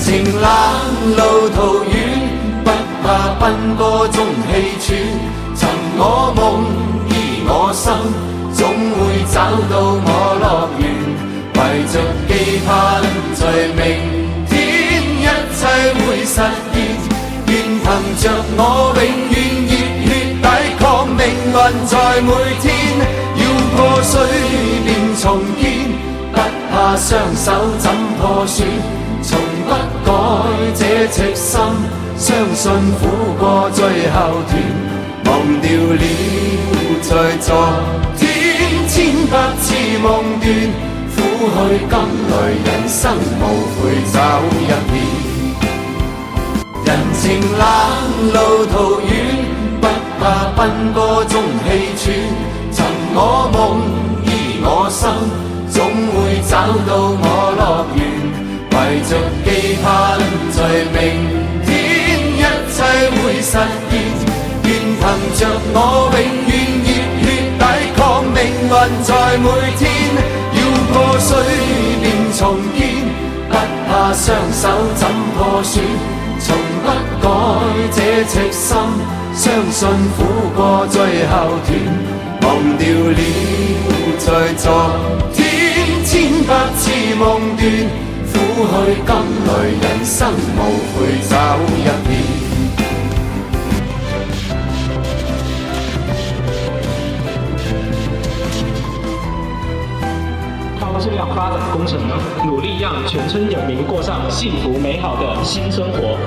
情冷，路途遠，不怕奔波中氣喘。尋我夢，依我心，總會找到我樂園。懷着期盼，在明天一切會實現。願憑着我永遠熱血抵抗命運，在每天要破碎便重建，不怕雙手怎破損。從不改這赤心，相信苦過最後甜。忘掉了在昨天千百次夢斷，苦去甘來人生無悔找一遍。人情冷，路途遠，不怕奔波中氣喘。尋我夢，依我心，總會找到我樂園。懷着期盼，在明天一切會實現。願憑着我永遠熱血抵抗命運，在每天要破碎便重建，不怕雙手怎破損。從不改這赤心，相信苦過最後甜。忘掉了在昨天千百次夢斷，苦去甘來人生無悔找一遍。高质量发展工程，努力让全村人民过上幸福美好的新生活。